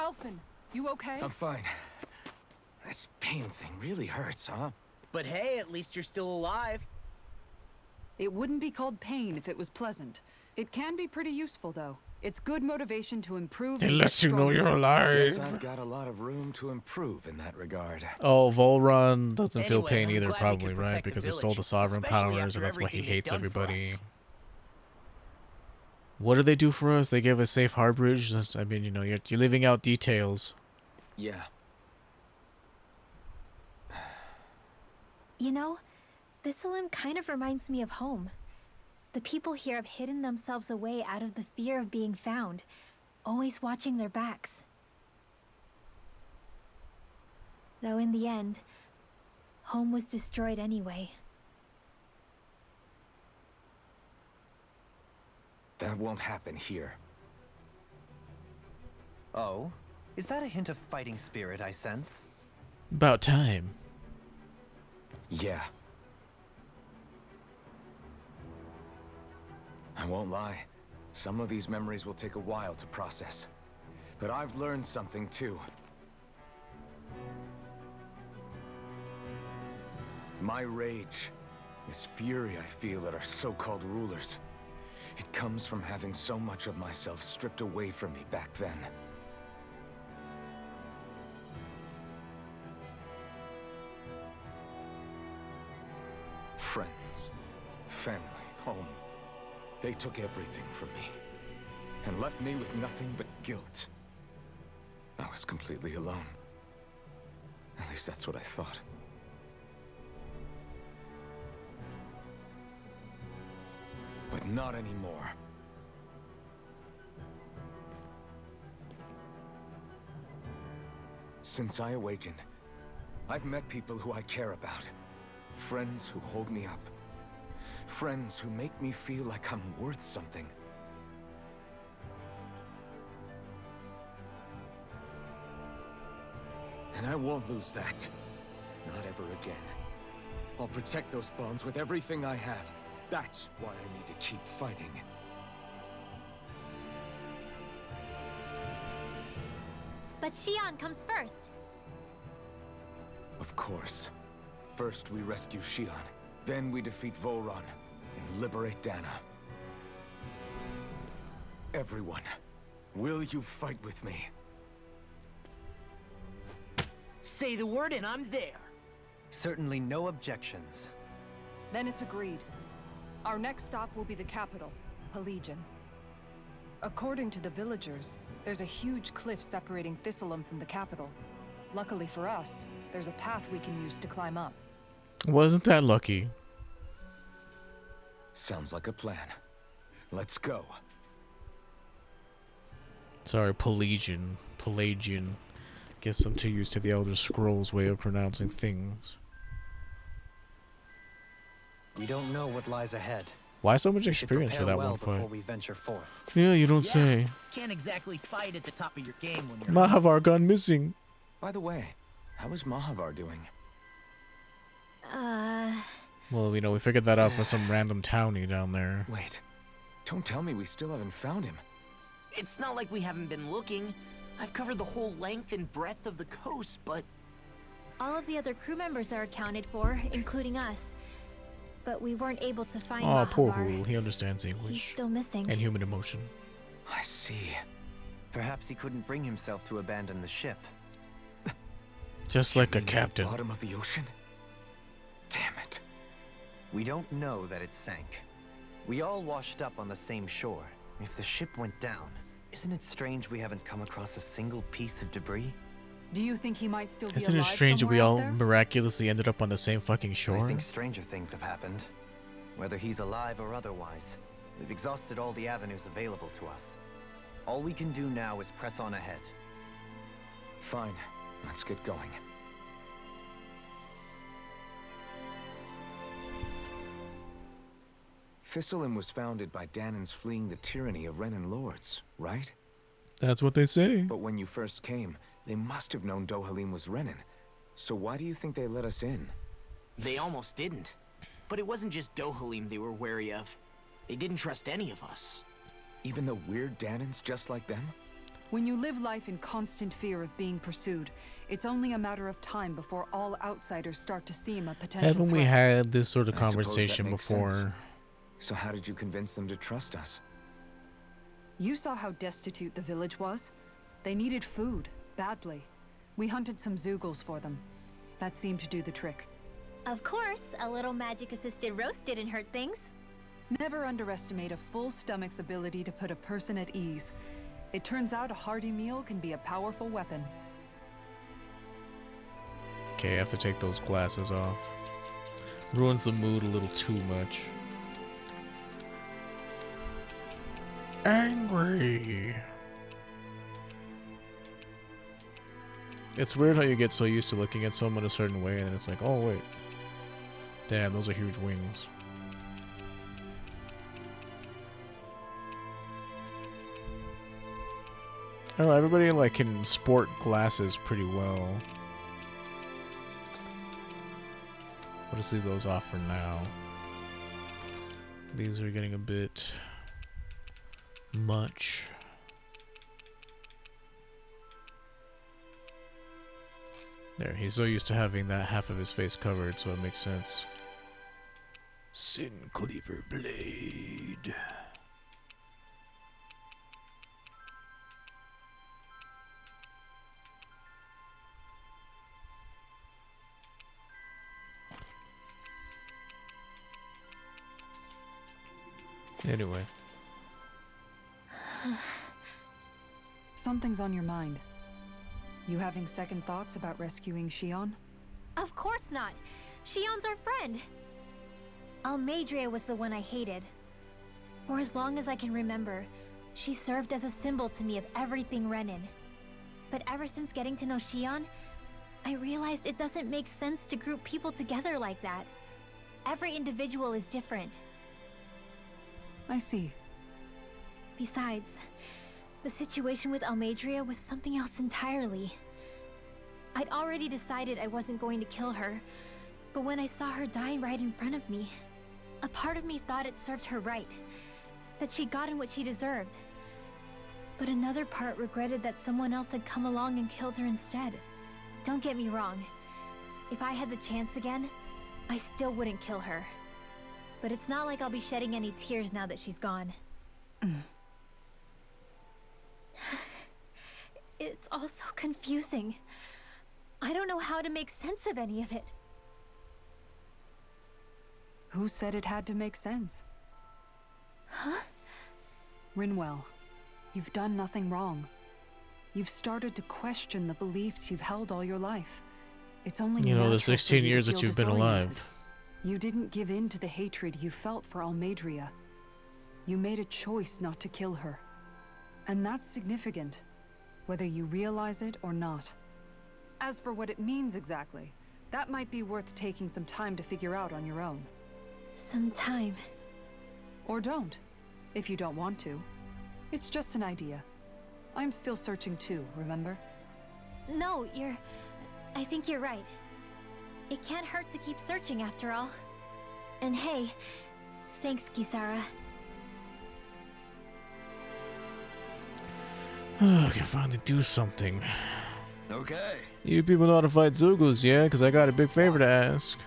Alphen, you okay? I'm fine. This pain thing really hurts, huh? But hey, at least you're still alive. It wouldn't be called pain if it was pleasant. It can be pretty useful, though. It's good motivation to improve. It lets you know you're alive. Guess I've got a lot of room to improve in that regard. Oh, Volrun doesn't feel pain I'm either, glad we probably, could right? protect the Because he stole the village, sovereign especially powers, and after that's why he everything hates you've done for everybody. us. What do they do for us? They give us safe harborage. I mean, you know, you're leaving out details. Yeah. You know, Thistleum kind of reminds me of home. The people here have hidden themselves away out of the fear of being found, always watching their backs. Though in the end, home was destroyed anyway. That won't happen here. Oh? Is that a hint of fighting spirit I sense? About time. Yeah. I won't lie. Some of these memories will take a while to process. But I've learned something too. My rage, this fury I feel at our so-called rulers, it comes from having so much of myself stripped away from me back then. Friends, family, home. They took everything from me and left me with nothing but guilt. I was completely alone. At least that's what I thought. But not anymore. Since I awakened, I've met people who I care about. Friends who hold me up. Friends who make me feel like I'm worth something. And I won't lose that. Not ever again. I'll protect those bonds with everything I have. That's why I need to keep fighting. But Xion comes first. Of course. First we rescue Xion, then we defeat Volrun and liberate Dana. Everyone, will you fight with me? Say the word and I'm there. Certainly no objections. Then it's agreed. Our next stop will be the capital, Pelegion. According to the villagers, there's a huge cliff separating Thistleum from the capital. Luckily for us, there's a path we can use to climb up. Wasn't that lucky? Sounds like a plan. Let's go. Sorry, Pelagian. Guess I'm too used to the Elder Scrolls way of pronouncing things. We don't know what lies ahead. Why so much We should experience for prepare that well one before fight? we venture forth. Yeah, you don't say. Can't exactly fight at the top of your game when you're... Mahavar gone missing. By the way, how is Mahavar doing? Well, you know, we figured that out for some random townie down there. Wait, don't tell me we still haven't found him. It's not like we haven't been looking. I've covered the whole length and breadth of the coast, but... All of the other crew members are accounted for, including us. But we weren't able to find Oh, Mahavar. poor Hul. He understands He's English still missing. and human emotion. I see. Perhaps he couldn't bring himself to abandon the ship. Just like a At the captain. bottom of the ocean? Damn it. We don't know that it sank. We all washed up on the same shore. If the ship went down, isn't it strange we haven't come across a single piece of debris? Do you think he might still be Isn't it alive strange that we somewhere out all there? miraculously ended up on the same fucking I shore? think stranger things have happened. Whether he's alive or otherwise, we've exhausted all the avenues available to us. All we can do now is press on ahead. Fine, let's get going. Thistleum was founded by Danan's fleeing the tyranny of Renan lords, right? That's what they say. But when you first came, they must have known Dohalim was Renan. So why do you think they let us in? They almost didn't. But it wasn't just Dohalim they were wary of. They didn't trust any of us. Even though we're Danans just like them? When you live life in constant fear of being pursued, it's only a matter of time before all outsiders start to seem a potential Haven't we threat. had this sort of I suppose that conversation makes before? sense. So how did you convince them to trust us? You saw how destitute the village was. They needed food, badly. We hunted some Zeugles for them. That seemed to do the trick. Of course, a little magic-assisted roast didn't hurt things. Never underestimate a full stomach's ability to put a person at ease. It turns out a hearty meal can be a powerful weapon. Okay, I have to take those glasses off. Ruins the mood a little too much. Angry. It's weird how you get so used to looking at someone a certain way and then it's like, oh wait. Damn, those are huge wings. I don't know, everybody like can sport glasses pretty well. We'll just leave those off for now. These are getting a bit much. There, he's so used to having that half of his face covered, so it makes sense. Sin Cleaver Blade. Anyway. Something's on your mind. You having second thoughts about rescuing Shion? Of course not. Shion's our friend. Almadria was the one I hated. For as long as I can remember, she served as a symbol to me of everything Renin. But ever since getting to know Shion, I realized it doesn't make sense to group people together like that. Every individual is different. I see. Besides, the situation with Almadria was something else entirely. I'd already decided I wasn't going to kill her, but when I saw her die right in front of me, a part of me thought it served her right, that she'd gotten what she deserved. But another part regretted that someone else had come along and killed her instead. Don't get me wrong. If I had the chance again, I still wouldn't kill her. But it's not like I'll be shedding any tears now that she's gone. It's all so confusing. I don't know how to make sense of any of it. Who said it had to make sense? Huh? Rinwell, you've done nothing wrong. You've started to question the beliefs you've held all your life. It's only You know, the natural for 16 you to years that feel you've been disoriented. alive. You didn't give in to the hatred you felt for Almadria. You made a choice not to kill her. And that's significant, whether you realize it or not. As for what it means exactly, that might be worth taking some time to figure out on your own. Some time. Or don't, if you don't want to. It's just an idea. I'm still searching too, remember? No, I think you're right. It can't hurt to keep searching after all. And hey, thanks, Kisara. I can finally do something. Okay. You people know how to fight Zeugles, yeah? Because I got a big favor to ask.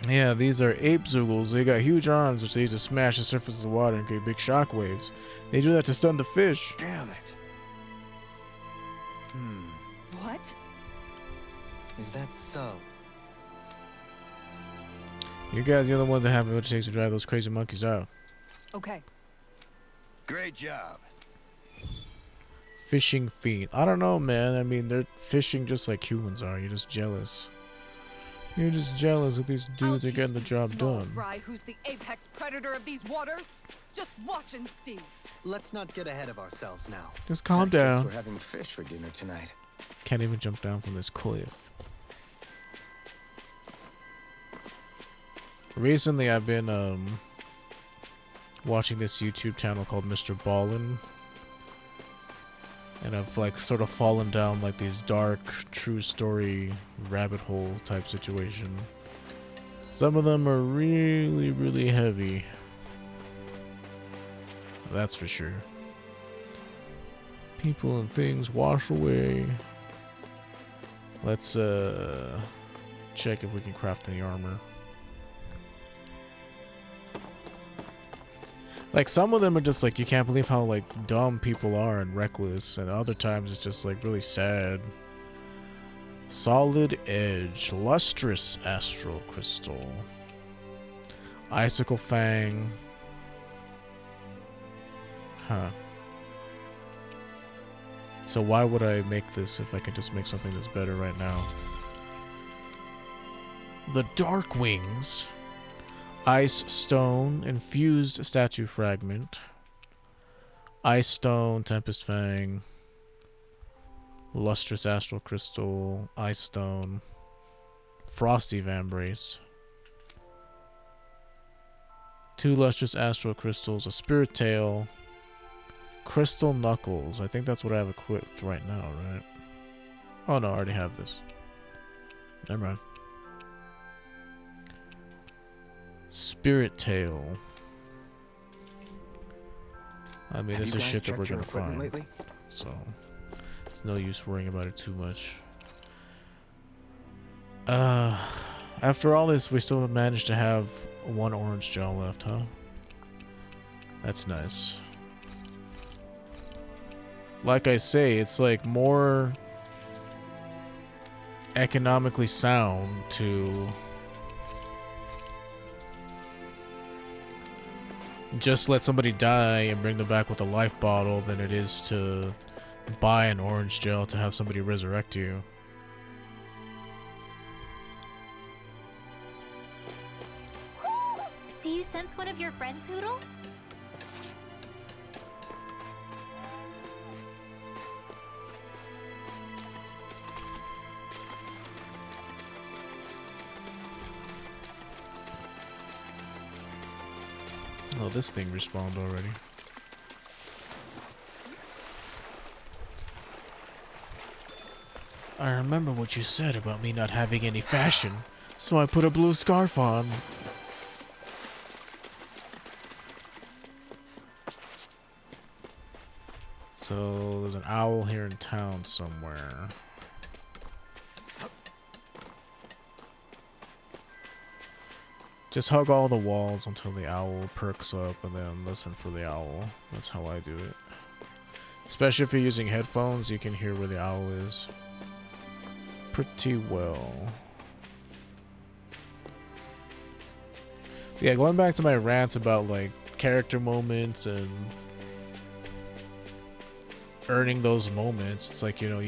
Yeah, these are ape Zeugles. They got huge arms which they use to smash the surface of the water and create big shockwaves. They do that to stun the fish. Damn it. What? Is that so? You guys are the ones that have what it takes to drive those crazy monkeys out. Okay. Great job. Fishing fiend. I don't know, man. I mean, they're fishing just like humans are. You're just jealous. You're just jealous that these dudes are getting the job done. Fry, who's the apex predator of these waters? Just watch and see. Let's not get ahead of ourselves now. Just calm Guess down. we're having fish for dinner tonight. Can't even jump down from this cliff. Recently, I've been watching this YouTube channel called Mr. Ballin. And I've like sort of fallen down like these dark, true story rabbit hole type situation. Some of them are really, really heavy. That's for sure. People and things wash away. Let's check if we can craft any armor. Like, some of them are just like, you can't believe how like dumb people are and reckless, and other times it's just like really sad. Solid edge, lustrous astral crystal, icicle fang. Huh. So why would I make this if I can just make something that's better right now? The Dark Wings. Ice Stone, Infused Statue Fragment. Ice Stone, Tempest Fang. Lustrous Astral Crystal, Ice Stone. Frosty Vambrace. 2 Lustrous Astral Crystals, a Spirit Tail. Crystal Knuckles. I think that's what I have equipped right now, right? Oh no, I already have this. Never mind. Spirit Tail. I mean, this is shit that we're gonna find. Lately? So, it's no use worrying about it too much. After all this, we still managed to have 1 orange gel left, huh? That's nice. Like I say, it's like more economically sound to just let somebody die and bring them back with a life bottle than it is to buy an orange gel to have somebody resurrect you. Do you sense one of your friends, Hoodle? Oh, this thing respawned already. I remember what you said about me not having any fashion, so I put a blue scarf on. So, there's an owl here in town somewhere. Just hug all the walls until the owl perks up and then listen for the owl. That's how I do it. Especially if you're using headphones, you can hear where the owl is pretty well. Yeah, going back to my rants about like character moments and earning those moments, it's like, you know,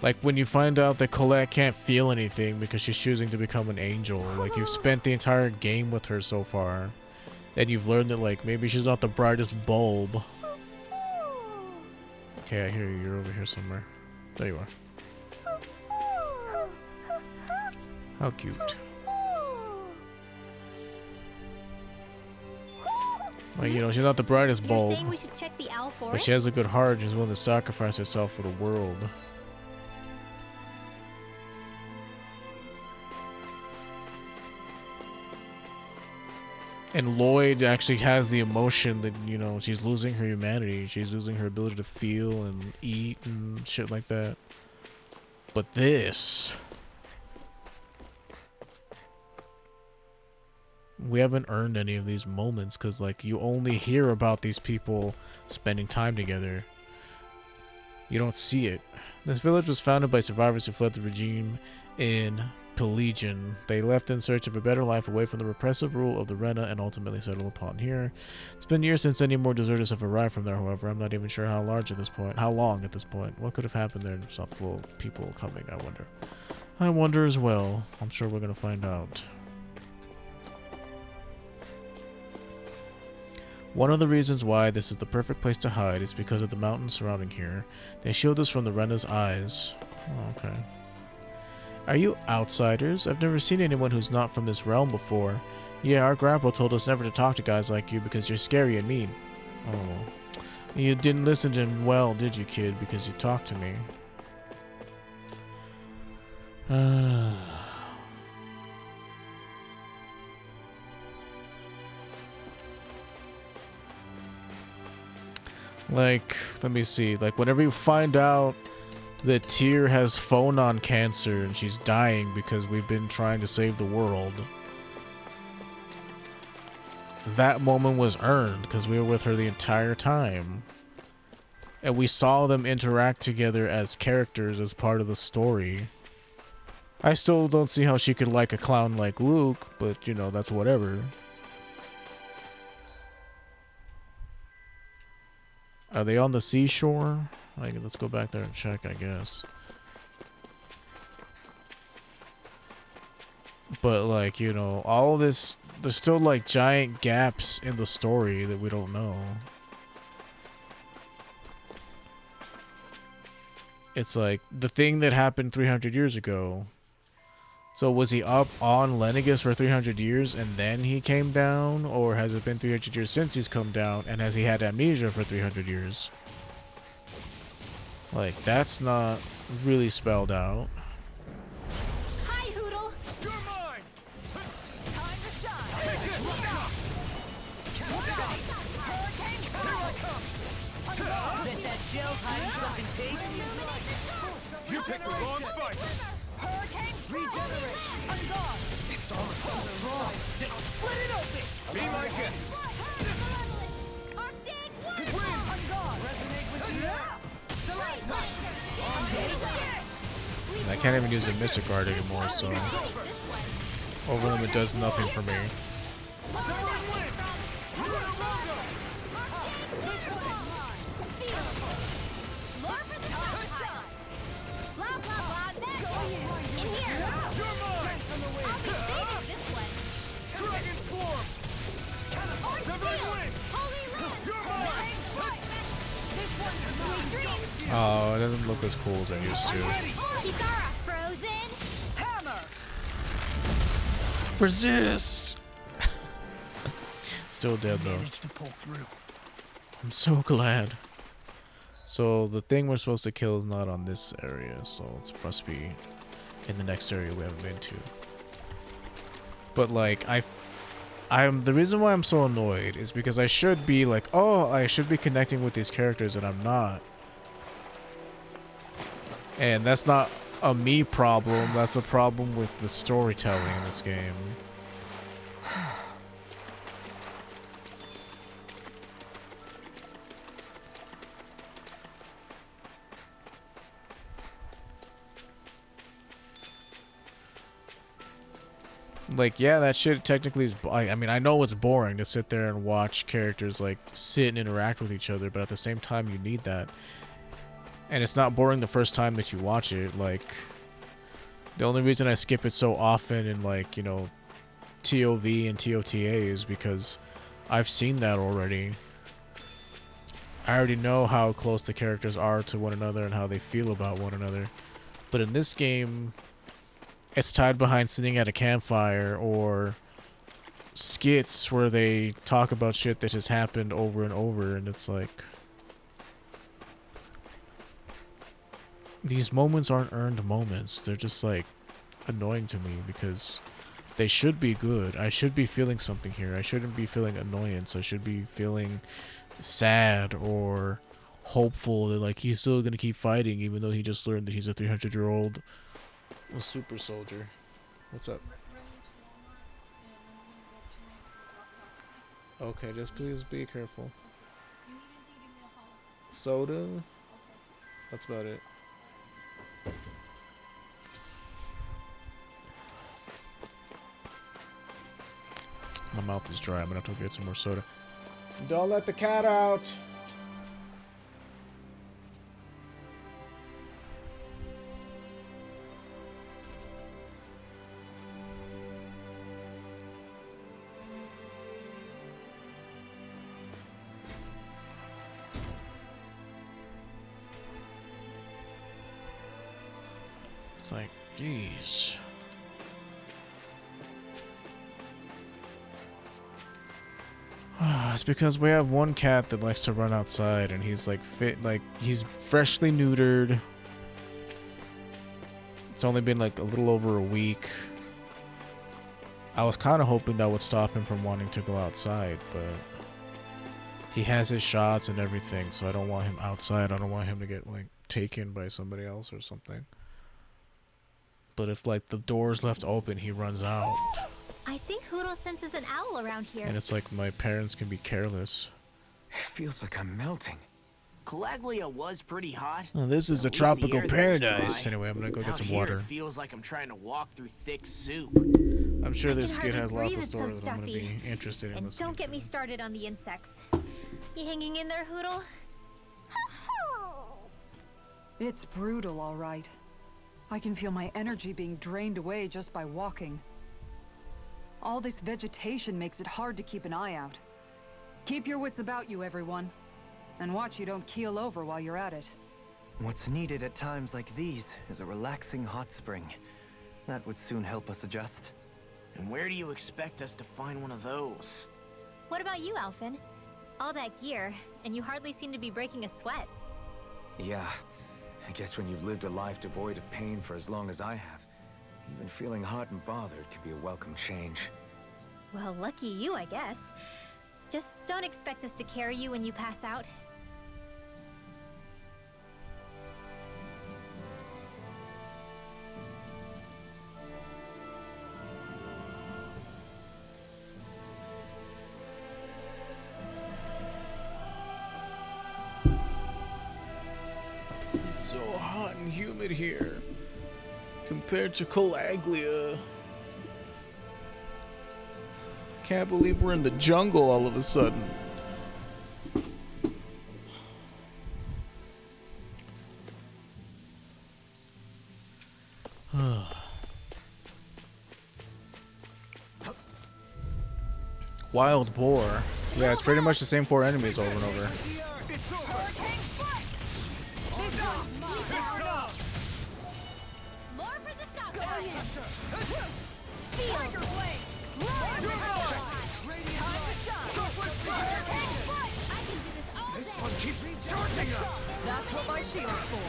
like when you find out that Colette can't feel anything because she's choosing to become an angel. Like, you've spent the entire game with her so far, and you've learned that like maybe she's not the brightest bulb. Okay, I hear you. You're over here somewhere. There you are. How cute. Like, you know, she's not the brightest bulb, You're saying we should check the owl for but it? she has a good heart and she's willing to sacrifice herself for the world. And Lloyd actually has the emotion that, you know, she's losing her humanity. She's losing her ability to feel and eat and shit like that. But this... we haven't earned any of these moments because, like, you only hear about these people spending time together. You don't see it. This village was founded by survivors who fled the regime in Pelegion. They left in search of a better life away from the repressive rule of the Rena and ultimately settled upon here. It's been years since any more deserters have arrived from there, however. I'm not even sure how long at this point. What could have happened there? It's not full of people coming, I wonder. I wonder as well. I'm sure we're going to find out. One of the reasons why this is the perfect place to hide is because of the mountains surrounding here. They shield us from the Rena's eyes. Oh, okay. Are you outsiders? I've never seen anyone who's not from this realm before. Yeah, our grandpa told us never to talk to guys like you because you're scary and mean. Oh. You didn't listen to him well, did you, kid? Because you talked to me. Like, let me see. Like, whenever you find out that Tyr has phonon cancer and she's dying because we've been trying to save the world, that moment was earned because we were with her the entire time. And we saw them interact together as characters as part of the story. I still don't see how she could like a clown like Luke, but, you know, that's whatever. Are they on the seashore? Like, let's go back there and check, I guess. But, like, you know, all this... There's still, like, giant gaps in the story that we don't know. It's like, the thing that happened 300 years ago. So was he up on Lenegis for 300 years and then he came down? Or has it been 300 years since he's come down and has he had amnesia for 300 years? Like, that's not really spelled out. Hi, Hoodle. You're mine! Time to shine. Hurricane, here I come! Bet that shell's hiding something tasty. You picked the wrong fight! Hurricane, Regenerate! On guard! It's all so strong. Split it open! Be my guest! Arctic Wind! On guard! Resonate with the air! Select! I can't even use the Mystic Guard anymore, so... Overlimit does nothing for me. Someone win! Dragon form! Severing wing! You're mine! Oh, it doesn't look as cool as I used to. Frozen. Hammer! Resist! Still dead though. Managed to pull through. I'm so glad. So the thing we're supposed to kill is not on this area, so it must be in the next area we haven't been to. But like I'm the reason why I'm so annoyed is because I should be like, oh, I should be connecting with these characters and I'm not. And that's not a me problem, that's a problem with the storytelling in this game. Like, yeah, that shit technically is... I mean, I know it's boring to sit there and watch characters, like, sit and interact with each other, but at the same time, you need that. And it's not boring the first time that you watch it. Like, the only reason I skip it so often in, like, you know, TOV and TOTA is because I've seen that already. I already know how close the characters are to one another and how they feel about one another. But in this game... it's tied behind sitting at a campfire or skits where they talk about shit that has happened over and over, and it's like... these moments aren't earned moments. They're just, like, annoying to me because they should be good. I should be feeling something here. I shouldn't be feeling annoyance. I should be feeling sad or hopeful that, like, he's still gonna keep fighting even though he just learned that he's a 300-year-old... a super soldier. What's up? Okay, just please be careful. Soda? That's about it. My mouth is dry. I'm gonna have to go get some more soda. Don't let the cat out! It's like, jeez. It's because we have one cat that likes to run outside and he's like he's freshly neutered. It's only been like a little over a week. I was kind of hoping that would stop him from wanting to go outside, but he has his shots and everything, so I don't want him outside. I don't want him to get like taken by somebody else or something. But if like the door's left open, he runs out. I think Hoodle senses an owl around here. And it's like my parents can be careless. It feels like I'm melting. Calaglia was pretty hot. Oh, this is a At least the tropical air there was paradise. dry. Anyway, I'm gonna go get Out some here, water. It feels like I'm trying to walk through thick soup. I'm sure I this can kid has hardly lots breathe, of it's so stories that I'm gonna stuffy. be interested in And listening don't get to. me started on the insects. You hanging in there, Hoodle? It's brutal, all right. I can feel my energy being drained away just by walking. All this vegetation makes it hard to keep an eye out. Keep your wits about you, everyone. And watch you don't keel over while you're at it. What's needed at times like these is a relaxing hot spring. That would soon help us adjust. And where do you expect us to find one of those? What about you, Alphen? All that gear, and you hardly seem to be breaking a sweat. Yeah, I guess when you've lived a life devoid of pain for as long as I have, even feeling hot and bothered can be a welcome change. Well, lucky you, I guess. Just don't expect us to carry you when you pass out. It's so hot and humid here. Compared to Calaglia. Can't believe we're in the jungle all of a sudden. Wild boar. Yeah, it's pretty much the same 4 enemies over and over. More for the stop sign! Tiger Blade! Time to shine! I can do this all day! That's what my shield's for.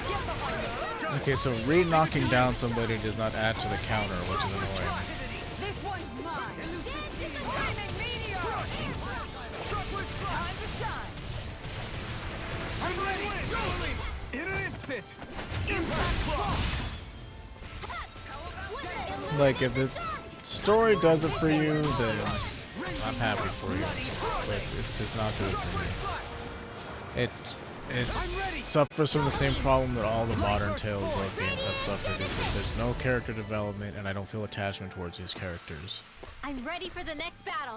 Get behind me. Okay, so re-knocking down somebody does not add to the counter, which is annoying. This one's mine. This is a Flaming meteor. Time to shine. I'm ready! In an instant! Impact block! Like, if the story does it for you, then I'm happy for you. But it does not do it for me. It suffers from the same problem that all the modern Tales of games have suffered, is that there's no character development and I don't feel attachment towards these characters. I'm ready for the next battle.